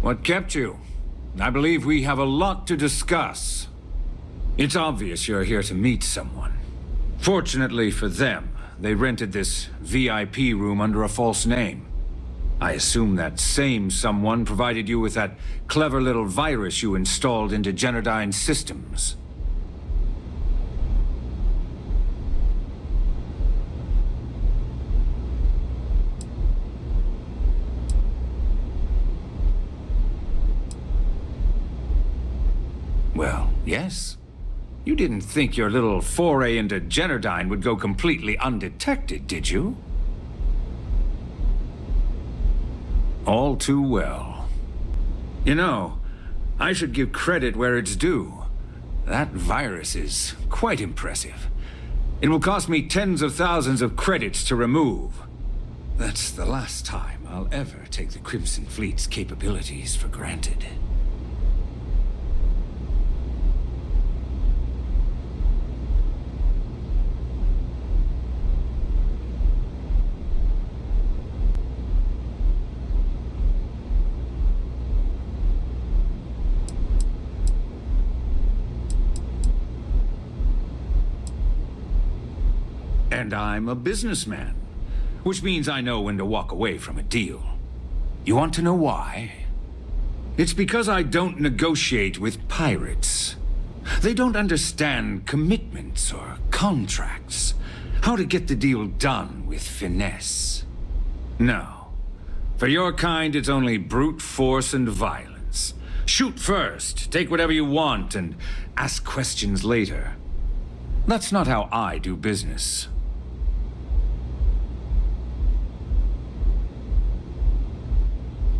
What kept you? I believe we have a lot to discuss. It's obvious you're here to meet someone. Fortunately for them, they rented this VIP room under a false name. I assume that same someone provided you with that clever little virus you installed into Generdyne's systems. Well, yes. You didn't think your little foray into Generdyne would go completely undetected, did you? All too well. You know, I should give credit where it's due. That virus is quite impressive. It will cost me tens of thousands of credits to remove. That's the last time I'll ever take the Crimson Fleet's capabilities for granted. And I'm a businessman, which means I know when to walk away from a deal. You want to know why? It's because I don't negotiate with pirates. They don't understand commitments or contracts, how to get the deal done with finesse. No. For your kind, it's only brute force and violence. Shoot first, take whatever you want, and ask questions later. That's not how I do business.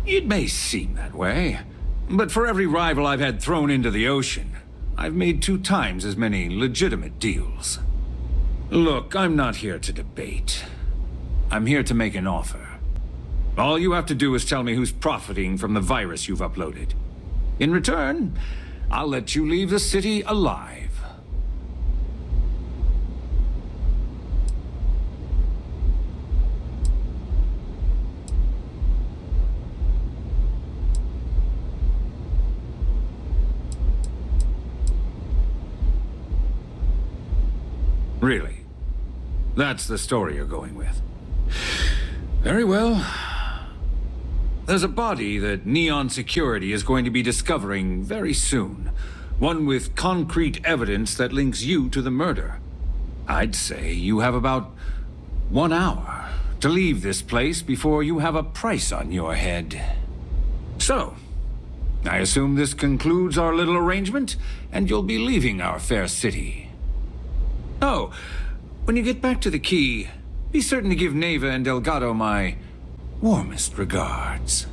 It may seem that way, but for every rival I've had thrown into the ocean, I've made 2 times as many legitimate deals. Look, I'm not here to debate. I'm here to make an offer. All you have to do is tell me who's profiting from the virus you've uploaded. In return, I'll let you leave the city alive. Really? That's the story you're going with. Very well. There's a body that Neon Security is going to be discovering very soon. One with concrete evidence that links you to the murder. I'd say you have about 1 hour to leave this place before you have a price on your head. So, I assume this concludes our little arrangement, and you'll be leaving our fair city. Oh, when you get back to the key, be certain to give Neva and Delgado my warmest regards.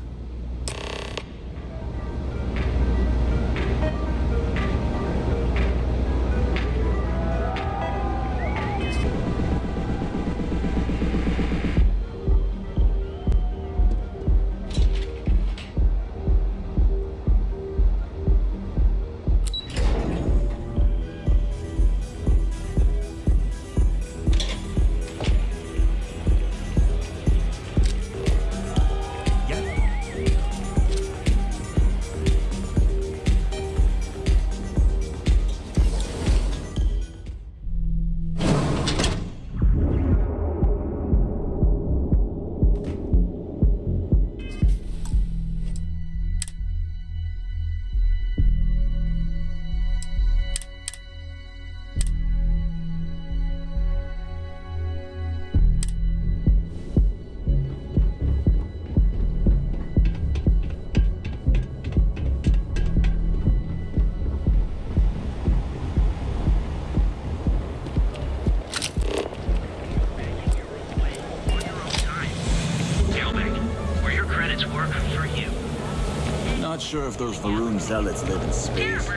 sure if those Varun zealots live in space.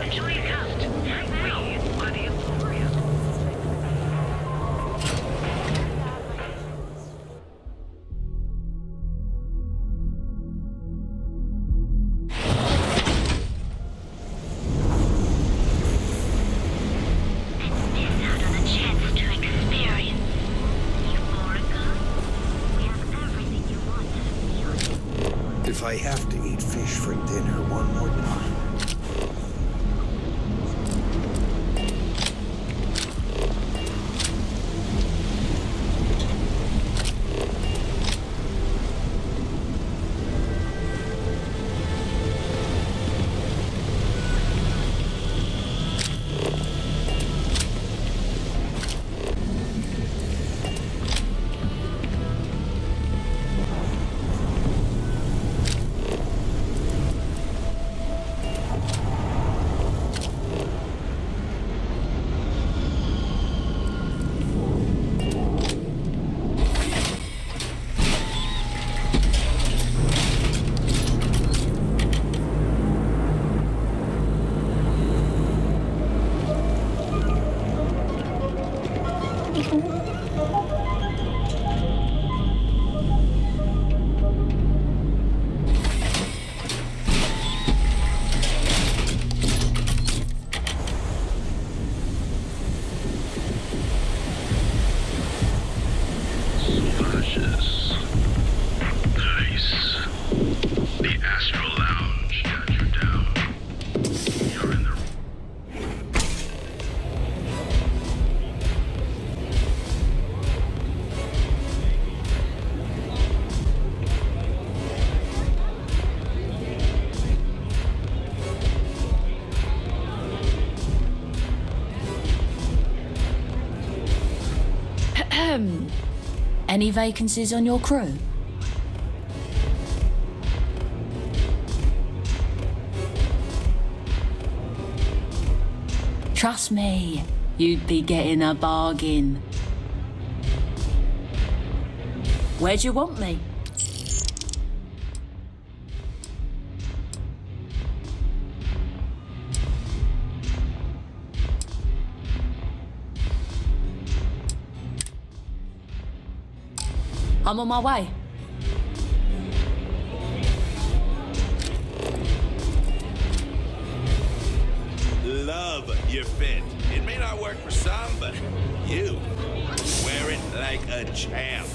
Enjoy your cuffed. We are the Emporium. If I have to eat fish for dinner one more time. Any vacancies on your crew? Trust me, you'd be getting a bargain. Where'd you want me? I'm on my way. Love your fit. It may not work for some, but you wear it like a champ.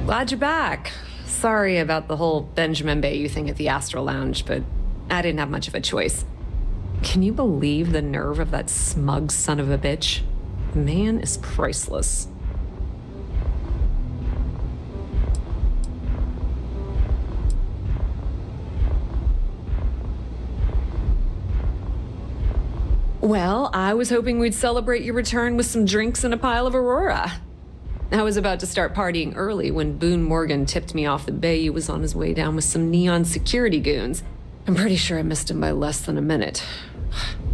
Glad you're back. Sorry about the whole Benjamin Bayou thing at the Astral Lounge, but I didn't have much of a choice. Can you believe the nerve of that smug son of a bitch? The man is priceless. Well, I was hoping we'd celebrate your return with some drinks and a pile of Aurora. I was about to start partying early when Boone Morgan tipped me off that Bayou was on his way down with some Neon security goons. I'm pretty sure I missed him by less than a minute.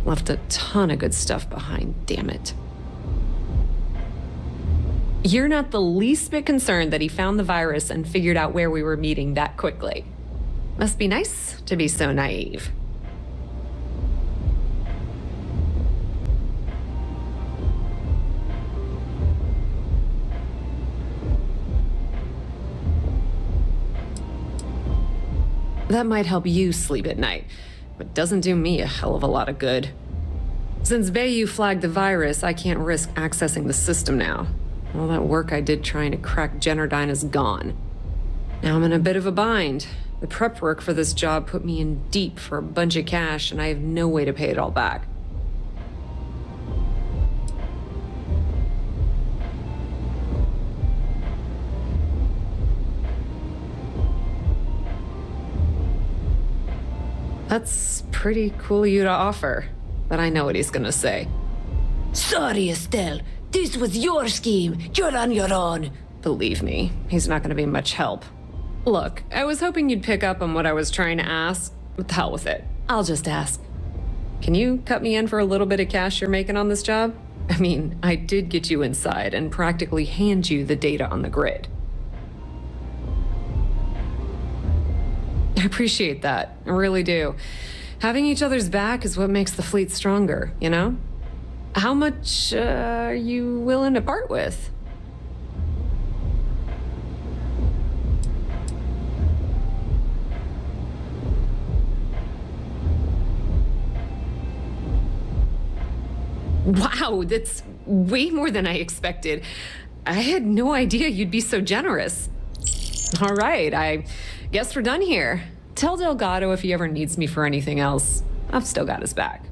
Left a ton of good stuff behind, damn it. You're not the least bit concerned that he found the virus and figured out where we were meeting that quickly. Must be nice to be so naive. That might help you sleep at night, but doesn't do me a hell of a lot of good. Since Bayou flagged the virus, I can't risk accessing the system now. All that work I did trying to crack Generdyne is gone. Now I'm in a bit of a bind. The prep work for this job put me in deep for a bunch of cash, and I have no way to pay it all back. That's pretty cool of you to offer, but I know what he's gonna say. Sorry, Estelle. This was your scheme. You're on your own. Believe me, he's not gonna be much help. Look, I was hoping you'd pick up on what I was trying to ask, but the hell with it. I'll just ask. Can you cut me in for a little bit of cash you're making on this job? I mean, I did get you inside and practically hand you the data on the grid. I appreciate that. I really do. Having each other's back is what makes the fleet stronger, you know? How much are you willing to part with? Wow, that's way more than I expected. I had no idea you'd be so generous. All right, I guess we're done here. Tell Delgado if he ever needs me for anything else. I've still got his back.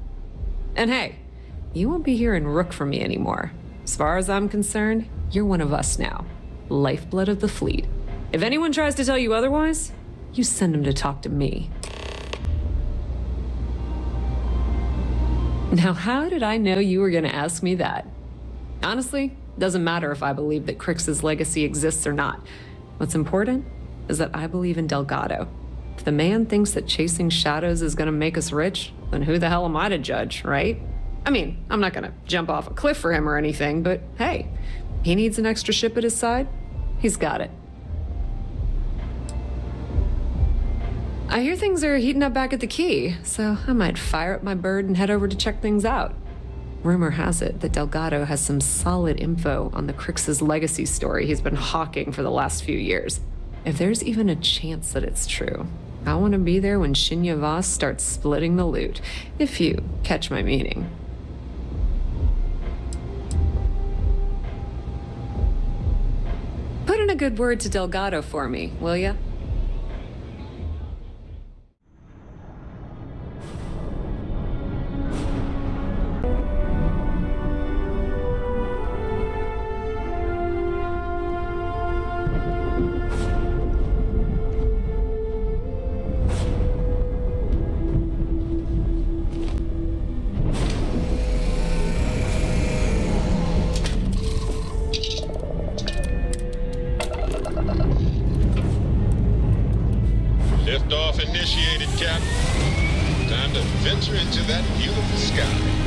And hey, you won't be hearing Rook from me anymore. As far as I'm concerned, you're one of us now. Lifeblood of the fleet. If anyone tries to tell you otherwise, you send them to talk to me. Now, how did I know you were going to ask me that? Honestly, doesn't matter if I believe that Crix's legacy exists or not. What's important is that I believe in Delgado. If the man thinks that chasing shadows is going to make us rich, then who the hell am I to judge, right? I mean, I'm not going to jump off a cliff for him or anything, but hey, he needs an extra ship at his side. He's got it. I hear things are heating up back at the Key, so I might fire up my bird and head over to check things out. Rumor has it that Delgado has some solid info on the Crix's legacy story he's been hawking for the last few years. If there's even a chance that it's true, I want to be there when Shinya Voss starts splitting the loot, if you catch my meaning. Put in a good word to Delgado for me, will ya? Liftoff initiated, Captain. Time to venture into that beautiful sky.